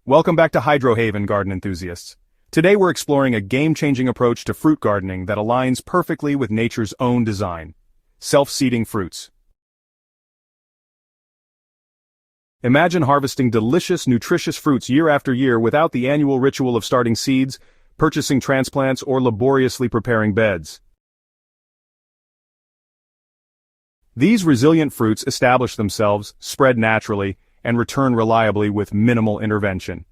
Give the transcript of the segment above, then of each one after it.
Welcome back to Hydrohaven, garden enthusiasts. Today we're exploring a game-changing approach to fruit gardening that aligns perfectly with nature's own design: self-seeding fruits. Imagine harvesting delicious, nutritious fruits year after year without the annual ritual of starting seeds, purchasing transplants, or laboriously preparing beds. These resilient fruits establish themselves, spread naturally, and return reliably with minimal intervention.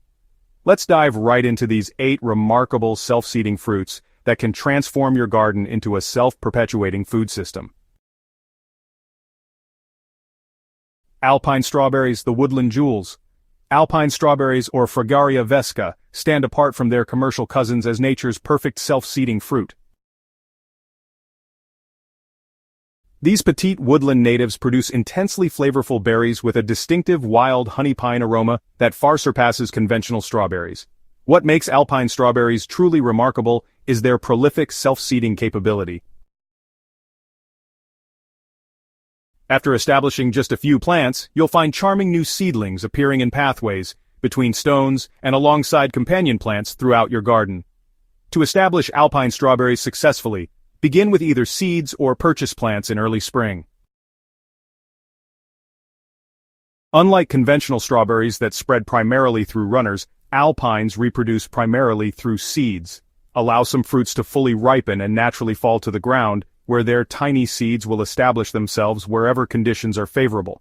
Let's dive right into these 8 remarkable self-seeding fruits that can transform your garden into a self-perpetuating food system. Alpine strawberries, the woodland jewels. Alpine strawberries, or Fragaria vesca, stand apart from their commercial cousins as nature's perfect self-seeding fruit. These petite woodland natives produce intensely flavorful berries with a distinctive wild honey pine aroma that far surpasses conventional strawberries. What makes alpine strawberries truly remarkable is their prolific self-seeding capability. After establishing just a few plants, you'll find charming new seedlings appearing in pathways, between stones, and alongside companion plants throughout your garden. To establish alpine strawberries successfully, begin with either seeds or purchase plants in early spring. Unlike conventional strawberries that spread primarily through runners, alpines reproduce primarily through seeds. Allow some fruits to fully ripen and naturally fall to the ground, where their tiny seeds will establish themselves wherever conditions are favorable.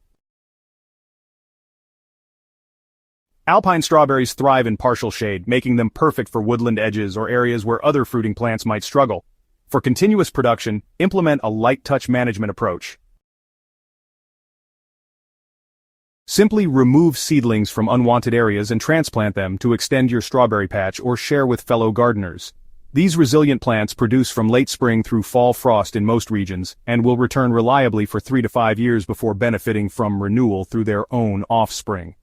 Alpine strawberries thrive in partial shade, making them perfect for woodland edges or areas where other fruiting plants might struggle. For continuous production, implement a light-touch management approach. Simply remove seedlings from unwanted areas and transplant them to extend your strawberry patch or share with fellow gardeners. These resilient plants produce from late spring through fall frost in most regions, and will return reliably for 3 to 5 years before benefiting from renewal through their own offspring.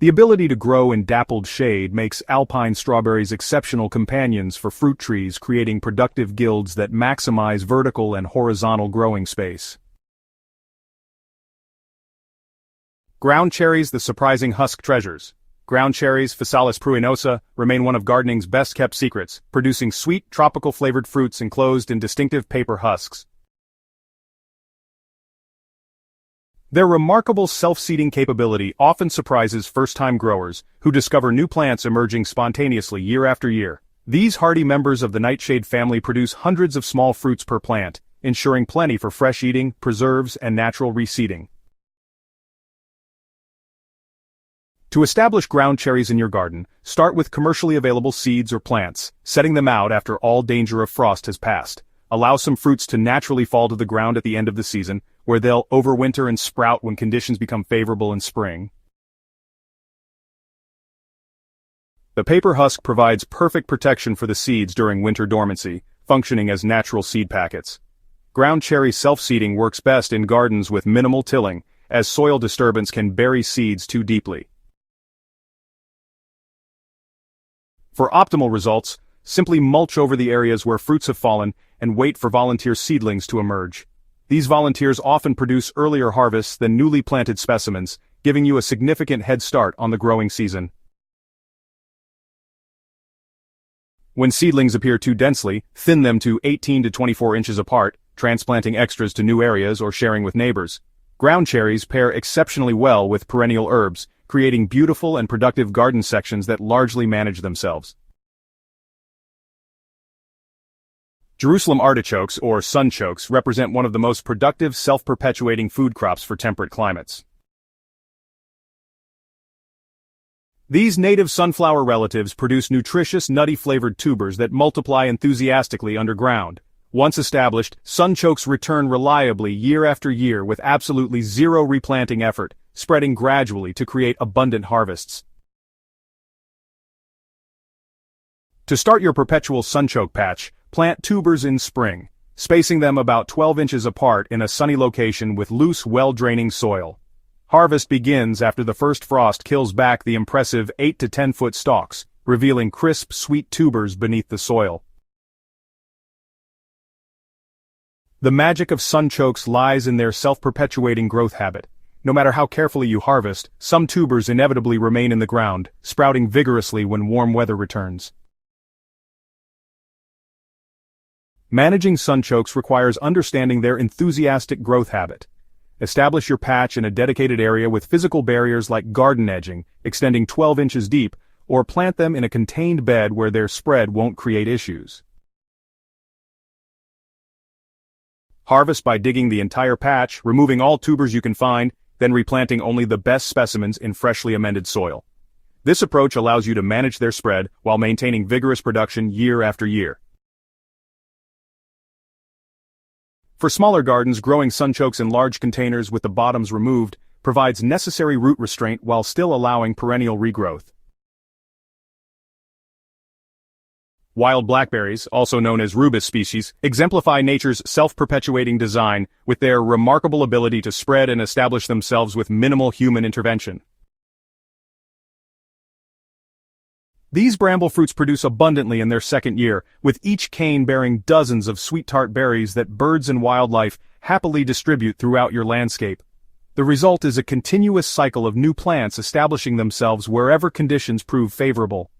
The ability to grow in dappled shade makes alpine strawberries exceptional companions for fruit trees, creating productive guilds that maximize vertical and horizontal growing space. Ground cherries, the surprising husk treasures. Ground cherries, Physalis pruinosa, remain one of gardening's best-kept secrets, producing sweet, tropical-flavored fruits enclosed in distinctive paper husks. Their remarkable self-seeding capability often surprises first-time growers, who discover new plants emerging spontaneously year after year. These hardy members of the nightshade family produce hundreds of small fruits per plant, ensuring plenty for fresh eating, preserves, and natural reseeding. To establish ground cherries in your garden, start with commercially available seeds or plants, setting them out after all danger of frost has passed. Allow some fruits to naturally fall to the ground at the end of the season, where they'll overwinter and sprout when conditions become favorable in spring. The paper husk provides perfect protection for the seeds during winter dormancy, functioning as natural seed packets. Ground cherry self-seeding works best in gardens with minimal tilling, as soil disturbance can bury seeds too deeply. For optimal results, simply mulch over the areas where fruits have fallen and wait for volunteer seedlings to emerge. These volunteers often produce earlier harvests than newly planted specimens, giving you a significant head start on the growing season. When seedlings appear too densely, thin them to 18 to 24 inches apart, transplanting extras to new areas or sharing with neighbors. Ground cherries pair exceptionally well with perennial herbs, creating beautiful and productive garden sections that largely manage themselves. Jerusalem artichokes, or sunchokes, represent one of the most productive self-perpetuating food crops for temperate climates. These native sunflower relatives produce nutritious, nutty-flavored tubers that multiply enthusiastically underground. Once established, sunchokes return reliably year after year with absolutely zero replanting effort, spreading gradually to create abundant harvests. To start your perpetual sunchoke patch, plant tubers in spring, spacing them about 12 inches apart in a sunny location with loose, well-draining soil. Harvest begins after the first frost kills back the impressive 8 to 10 foot stalks, revealing crisp, sweet tubers beneath the soil. The magic of sunchokes lies in their self-perpetuating growth habit. No matter how carefully you harvest, some tubers inevitably remain in the ground, sprouting vigorously when warm weather returns. Managing sunchokes requires understanding their enthusiastic growth habit. Establish your patch in a dedicated area with physical barriers like garden edging, extending 12 inches deep, or plant them in a contained bed where their spread won't create issues. Harvest by digging the entire patch, removing all tubers you can find, then replanting only the best specimens in freshly amended soil. This approach allows you to manage their spread while maintaining vigorous production year after year. For smaller gardens, growing sunchokes in large containers with the bottoms removed provides necessary root restraint while still allowing perennial regrowth. Wild blackberries, also known as rubus species, exemplify nature's self-perpetuating design with their remarkable ability to spread and establish themselves with minimal human intervention. These bramble fruits produce abundantly in their second year, with each cane bearing dozens of sweet tart berries that birds and wildlife happily distribute throughout your landscape. The result is a continuous cycle of new plants establishing themselves wherever conditions prove favorable.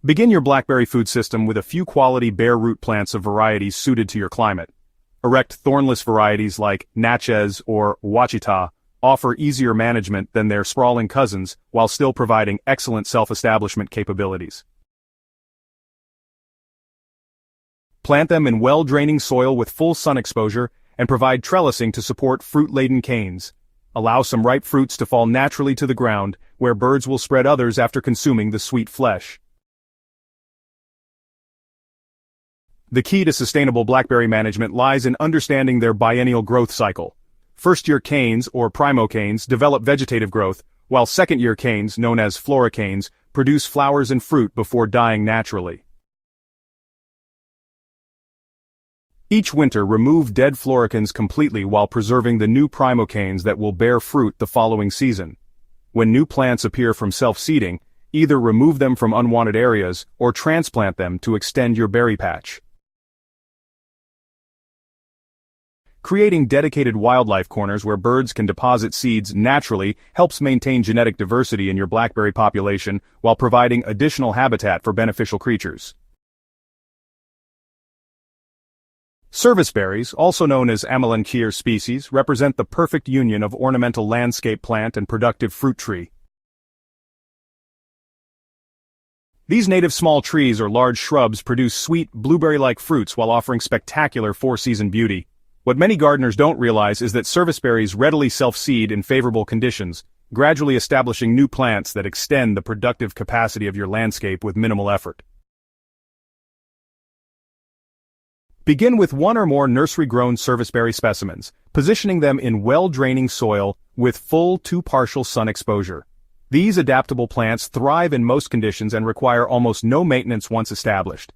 Begin your blackberry food system with a few quality bare root plants of varieties suited to your climate. Erect thornless varieties like Natchez or Ouachita offer easier management than their sprawling cousins while still providing excellent self-establishment capabilities. Plant them in well-draining soil with full sun exposure and provide trellising to support fruit-laden canes. Allow some ripe fruits to fall naturally to the ground, where birds will spread others after consuming the sweet flesh. The key to sustainable blackberry management lies in understanding their biennial growth cycle. First-year canes, or primocanes, develop vegetative growth, while second-year canes, known as floricanes, produce flowers and fruit before dying naturally. Each winter, remove dead floricanes completely while preserving the new primocanes that will bear fruit the following season. When new plants appear from self-seeding, either remove them from unwanted areas or transplant them to extend your berry patch. Creating dedicated wildlife corners where birds can deposit seeds naturally helps maintain genetic diversity in your blackberry population while providing additional habitat for beneficial creatures. Service berries, also known as Amelanchier species, represent the perfect union of ornamental landscape plant and productive fruit tree. These native small trees or large shrubs produce sweet, blueberry-like fruits while offering spectacular four-season beauty. What many gardeners don't realize is that service berries readily self-seed in favorable conditions, gradually establishing new plants that extend the productive capacity of your landscape with minimal effort. Begin with one or more nursery-grown serviceberry specimens, positioning them in well-draining soil with full to partial sun exposure. These adaptable plants thrive in most conditions and require almost no maintenance once established.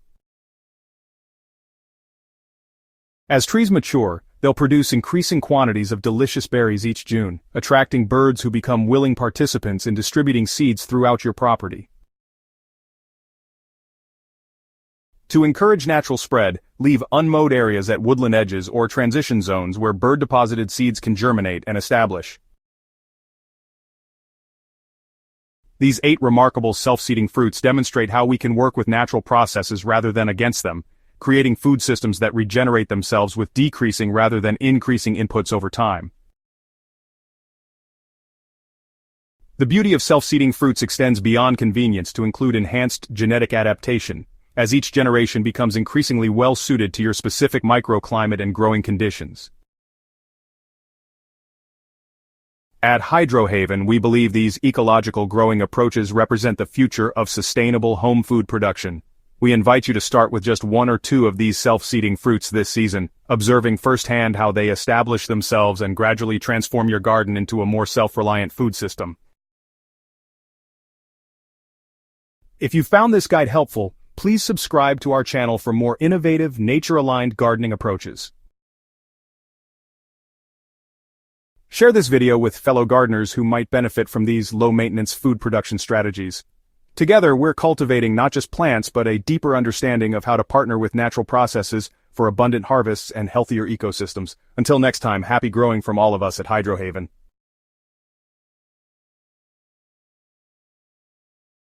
As trees mature, they'll produce increasing quantities of delicious berries each June, attracting birds who become willing participants in distributing seeds throughout your property. To encourage natural spread, leave unmowed areas at woodland edges or transition zones where bird-deposited seeds can germinate and establish. These 8 remarkable self-seeding fruits demonstrate how we can work with natural processes rather than against them, creating food systems that regenerate themselves with decreasing rather than increasing inputs over time. The beauty of self-seeding fruits extends beyond convenience to include enhanced genetic adaptation, as each generation becomes increasingly well-suited to your specific microclimate and growing conditions. At Hydrohaven, we believe these ecological growing approaches represent the future of sustainable home food production. We invite you to start with just 1 or 2 of these self-seeding fruits this season, observing firsthand how they establish themselves and gradually transform your garden into a more self-reliant food system. If you found this guide helpful, please subscribe to our channel for more innovative, nature-aligned gardening approaches. Share this video with fellow gardeners who might benefit from these low-maintenance food production strategies. Together, we're cultivating not just plants but a deeper understanding of how to partner with natural processes for abundant harvests and healthier ecosystems. Until next time, happy growing from all of us at Hydrohaven.